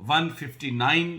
159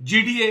GDA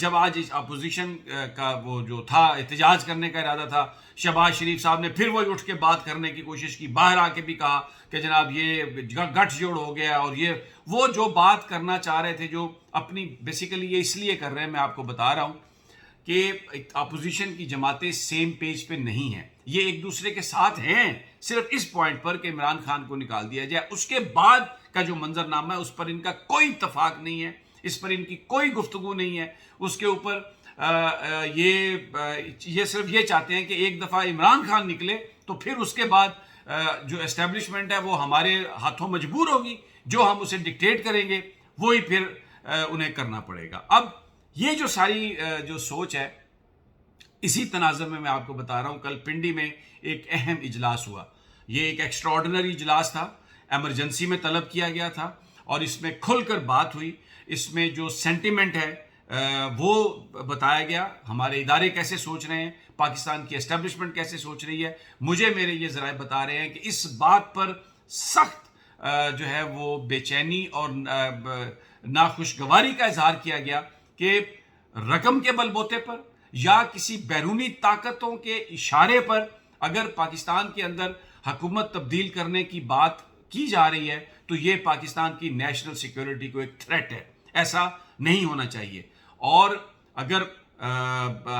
جب آج اس opposition کا وہ جو تھا احتجاج کرنے کا ارادہ تھا، شہباز شریف صاحب نے پھر وہی اٹھ کے بات کرنے کی کوشش کی، باہر آ کے بھی کہا کہ جناب یہ گٹھ جوڑ ہو گیا، اور یہ وہ جو بات کرنا چاہ رہے تھے، جو اپنی بیسیکلی یہ اس لیے کر رہے ہیں، میں آپ کو بتا رہا ہوں کہ اپوزیشن کی جماعتیں سیم پیج پہ نہیں ہیں، یہ ایک دوسرے کے ساتھ ہیں، صرف اس پوائنٹ پر کہ عمران خان کو نکال دیا جائے، اس کے بعد کا جو منظر نامہ ہے اس پر ان کا کوئی اتفاق نہیں ہے، اس پر ان کی کوئی گفتگو نہیں ہے، اس کے اوپر یہ صرف یہ چاہتے ہیں کہ ایک دفعہ عمران خان نکلے تو پھر اس کے بعد جو اسٹیبلشمنٹ ہے وہ ہمارے ہاتھوں مجبور ہوگی، جو ہم اسے ڈکٹیٹ کریں گے وہی پھر انہیں کرنا پڑے گا۔ اب یہ جو ساری جو سوچ ہے، اسی تناظر میں آپ کو بتا رہا ہوں، کل پنڈی میں ایک اہم اجلاس ہوا، یہ ایک ایکسٹراڈنری اجلاس تھا، ایمرجنسی میں طلب کیا گیا تھا، اور اس میں کھل کر بات ہوئی، اس میں جو سینٹیمنٹ ہے وہ بتایا گیا، ہمارے ادارے کیسے سوچ رہے ہیں، پاکستان کی اسٹیبلشمنٹ کیسے سوچ رہی ہے۔ مجھے میرے یہ ذرائع بتا رہے ہیں کہ اس بات پر سخت جو ہے وہ بے چینی اور ناخوشگواری کا اظہار کیا گیا کہ رقم کے بل بوتے پر یا کسی بیرونی طاقتوں کے اشارے پر اگر پاکستان کے اندر حکومت تبدیل کرنے کی بات کی جا رہی ہے تو یہ پاکستان کی نیشنل سیکیورٹی کو ایک تھریٹ ہے، ایسا نہیں ہونا چاہیے۔ اور اگر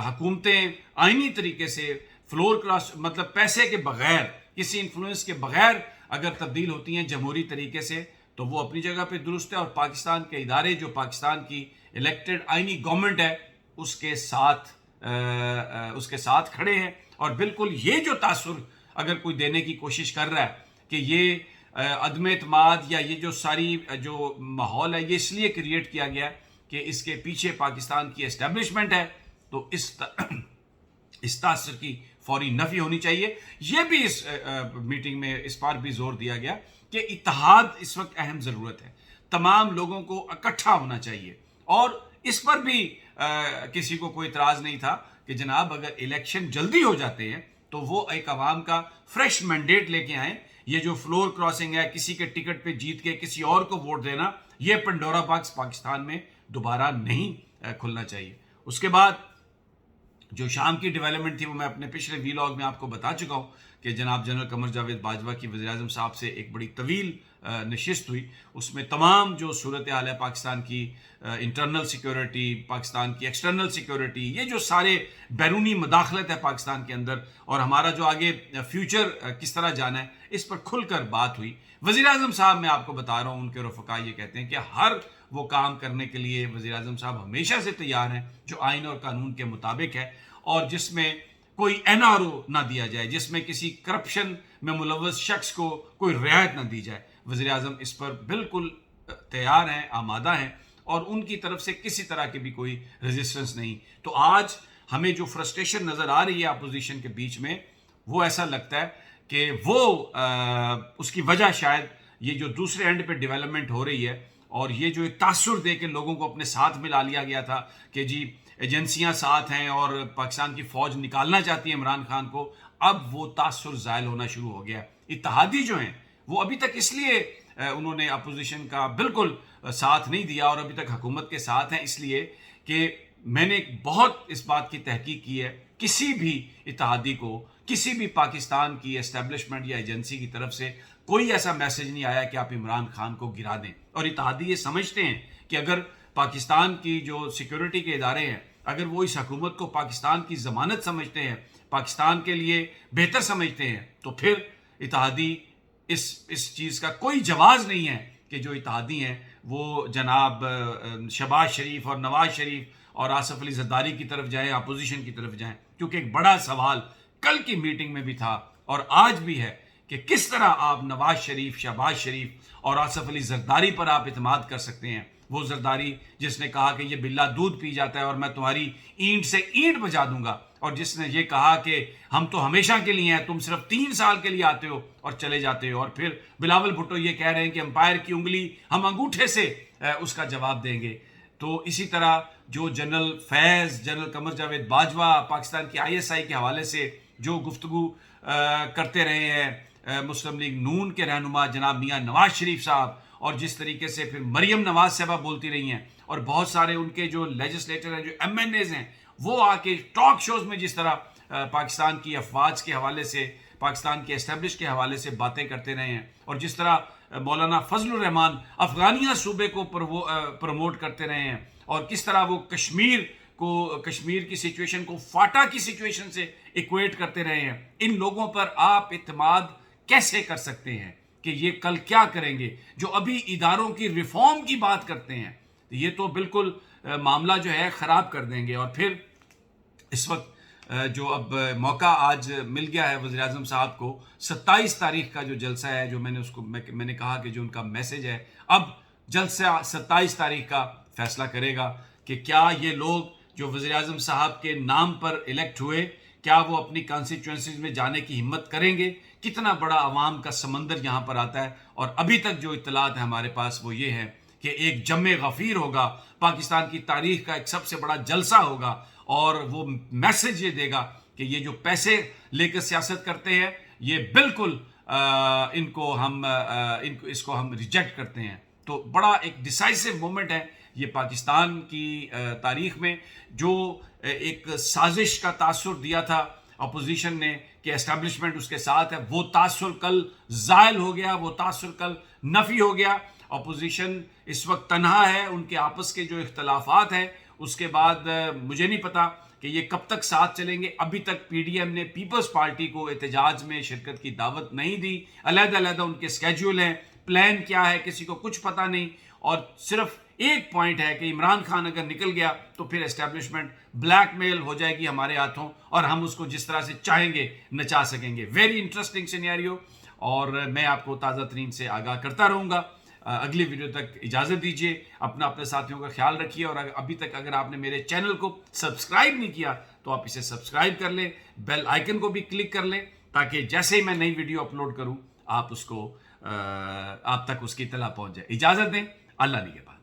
حکومتیں آئینی طریقے سے فلور کراس مطلب پیسے کے بغیر، کسی انفلوئنس کے بغیر اگر تبدیل ہوتی ہیں جمہوری طریقے سے تو وہ اپنی جگہ پہ درست ہے، اور پاکستان کے ادارے جو پاکستان کی الیکٹڈ آئینی گورنمنٹ ہے اس کے ساتھ کھڑے ہیں۔ اور بالکل یہ جو تاثر اگر کوئی دینے کی کوشش کر رہا ہے کہ یہ عدم اعتماد یا یہ جو ساری جو ماحول ہے یہ اس لیے کریٹ کیا گیا ہے کہ اس کے پیچھے پاکستان کی اسٹیبلشمنٹ ہے، تو اس تاثر کی فوری نفی ہونی چاہیے۔ یہ بھی اس میٹنگ میں اس پر بھی زور دیا گیا کہ اتحاد اس وقت اہم ضرورت ہے، تمام لوگوں کو اکٹھا ہونا چاہیے، اور اس پر بھی کسی کو کوئی اعتراض نہیں تھا کہ جناب اگر الیکشن جلدی ہو جاتے ہیں تو وہ ایک عوام کا فریش مینڈیٹ لے کے آئیں، یہ جو فلور کراسنگ ہے، کسی کے ٹکٹ پہ جیت کے کسی اور کو ووٹ دینا، یہ پنڈورا باکس پاکستان میں دوبارہ نہیں کھلنا چاہیے۔ اس کے بعد جو شام کی ڈیولپمنٹ تھی وہ میں اپنے پچھلے ویلاگ میں آپ کو بتا چکا ہوں کہ جناب جنرل قمر جاوید باجوہ کی وزیر اعظم صاحب سے ایک بڑی طویل نشست ہوئی، اس میں تمام جو صورتحال ہے پاکستان کی انٹرنل سیکیورٹی، پاکستان کی ایکسٹرنل سیکیورٹی، یہ جو سارے بیرونی مداخلت ہے پاکستان کے اندر اور ہمارا جو آگے فیوچر کس طرح جانا ہے، اس پر کھل کر بات ہوئی۔ وزیر اعظم صاحب میں آپ کو بتا رہا ہوں، ان کے رفقا یہ کہتے ہیں کہ ہر وہ کام کرنے کے لیے وزیر اعظم صاحب ہمیشہ سے تیار ہیں جو آئین اور قانون کے مطابق ہے، اور جس میں کوئی این آر او نہ دیا جائے، جس میں کسی کرپشن میں ملوث شخص کو کوئی رعایت نہ دی جائے۔ وزیر اعظم اس پر بالکل تیار ہیں، آمادہ ہیں، اور ان کی طرف سے کسی طرح کی بھی کوئی ریزسٹنس نہیں۔ تو آج ہمیں جو فرسٹریشن نظر آ رہی ہے اپوزیشن کے بیچ میں، وہ ایسا لگتا ہے کہ وہ اس کی وجہ شاید یہ جو دوسرے اینڈ پہ ڈیولپمنٹ ہو رہی ہے، اور یہ جو ایک تاثر دے کے لوگوں کو اپنے ساتھ ملا لیا گیا تھا کہ جی ایجنسیاں ساتھ ہیں اور پاکستان کی فوج نکالنا چاہتی ہے عمران خان کو، اب وہ تاثر زائل ہونا شروع ہو گیا۔ اتحادی جو ہیں وہ ابھی تک اس لیے انہوں نے اپوزیشن کا بالکل ساتھ نہیں دیا اور ابھی تک حکومت کے ساتھ ہیں، اس لیے کہ میں نے بہت اس بات کی تحقیق کی ہے، کسی بھی اتحادی کو کسی بھی پاکستان کی اسٹیبلشمنٹ یا ایجنسی کی طرف سے کوئی ایسا میسج نہیں آیا کہ آپ عمران خان کو گرا دیں، اور اتحادی یہ سمجھتے ہیں کہ اگر پاکستان کی جو سیکیورٹی کے ادارے ہیں اگر وہ اس حکومت کو پاکستان کی ضمانت سمجھتے ہیں، پاکستان کے لیے بہتر سمجھتے ہیں، تو پھر اتحادی اس چیز کا کوئی جواز نہیں ہے کہ جو اتحادی ہیں وہ جناب شہباز شریف اور نواز شریف اور آصف علی زرداری کی طرف جائیں، اپوزیشن کی طرف جائیں، کیونکہ ایک بڑا سوال کل کی میٹنگ میں بھی تھا اور آج بھی ہے کہ کس طرح آپ نواز شریف، شہباز شریف اور آصف علی زرداری پر آپ اعتماد کر سکتے ہیں۔ وہ زرداری جس نے کہا کہ یہ بلہ دودھ پی جاتا ہے اور میں تمہاری اینٹ سے اینٹ بجا دوں گا، اور جس نے یہ کہا کہ ہم تو ہمیشہ کے لیے ہیں، تم صرف 3 سال کے لیے آتے ہو اور چلے جاتے ہو، اور پھر بلاول بھٹو یہ کہہ رہے ہیں کہ امپائر کی انگلی ہم انگوٹھے سے اس کا جواب دیں گے۔ تو اسی طرح جو جنرل فیض، جنرل قمر جاوید باجوہ پاکستان کی ISI کے حوالے سے جو گفتگو کرتے رہے ہیں، مسلم لیگ نون کے رہنما جناب میاں نواز شریف صاحب اور جس طریقے سے پھر مریم نواز صاحبہ بولتی رہی ہیں اور بہت سارے ان کے جو لیجسلیٹر ہیں جو ایم این ایز ہیں وہ آ کے ٹاک شوز میں جس طرح پاکستان کی افواج کے حوالے سے پاکستان کے اسٹیبلش کے حوالے سے باتیں کرتے رہے ہیں اور جس طرح مولانا فضل الرحمان افغانیہ صوبے کو پروموٹ کرتے رہے ہیں اور کس طرح وہ کشمیر کی سچویشن کو فاٹا کی سچویشن سے ایکویٹ کرتے رہے ہیں. ان لوگوں پر آپ اعتماد کیسے کر سکتے ہیں کہ یہ کل کیا کریں گے جو ابھی اداروں کی ریفارم کی بات کرتے ہیں؟ یہ تو بالکل معاملہ جو ہے خراب کر دیں گے. اور پھر اس وقت جو اب موقع آج مل گیا ہے وزیر اعظم صاحب کو 27 تاریخ کا جو جلسہ ہے جو میں نے کہا کہ جو ان کا میسج ہے اب جلسہ 27 تاریخ کا فیصلہ کرے گا کہ کیا یہ لوگ جو وزیر اعظم صاحب کے نام پر الیکٹ ہوئے کیا وہ اپنی کانسٹیچوئنسیز میں جانے کی ہمت کریں گے. کتنا بڑا عوام کا سمندر یہاں پر آتا ہے اور ابھی تک جو اطلاعات ہیں ہمارے پاس وہ یہ ہے کہ ایک جم غفیر ہوگا, پاکستان کی تاریخ کا ایک سب سے بڑا جلسہ ہوگا اور وہ میسج یہ دے گا کہ یہ جو پیسے لے کر سیاست کرتے ہیں یہ بالکل اس کو ہم ریجیکٹ کرتے ہیں. تو بڑا ایک ڈیسائسو مومنٹ ہے یہ پاکستان کی تاریخ میں. جو ایک سازش کا تاثر دیا تھا اپوزیشن نے کہ اسٹیبلشمنٹ اس کے ساتھ ہے, وہ تاثر کل زائل ہو گیا, وہ تاثر کل نفی ہو گیا. اپوزیشن اس وقت تنہا ہے, ان کے آپس کے جو اختلافات ہیں اس کے بعد مجھے نہیں پتا کہ یہ کب تک ساتھ چلیں گے. ابھی تک پی ڈی ایم نے پیپلز پارٹی کو احتجاج میں شرکت کی دعوت نہیں دی. علیحدہ علیحدہ ان کے اسکیجول ہیں, پلان کیا ہے کسی کو کچھ پتا نہیں. اور صرف ایک پوائنٹ ہے کہ عمران خان اگر نکل گیا تو پھر اسٹیبلشمنٹ بلیک میل ہو جائے گی ہمارے ہاتھوں اور ہم اس کو جس طرح سے چاہیں گے نچا سکیں گے. ویری انٹرسٹنگ سینیریو, اور میں آپ کو تازہ ترین سے آگاہ کرتا رہوں گا. اگلی ویڈیو تک اجازت دیجیے, اپنے ساتھیوں کا خیال رکھیے, اور ابھی تک اگر آپ نے میرے چینل کو سبسکرائب نہیں کیا تو آپ اسے سبسکرائب کر لیں, بیل آئیکن کو بھی کلک کر لیں تاکہ جیسے ہی میں نئی ویڈیو اپلوڈ کروں آپ تک اس کی اطلاع پہنچ جائے. اجازت دیں, اللہ نگہبان.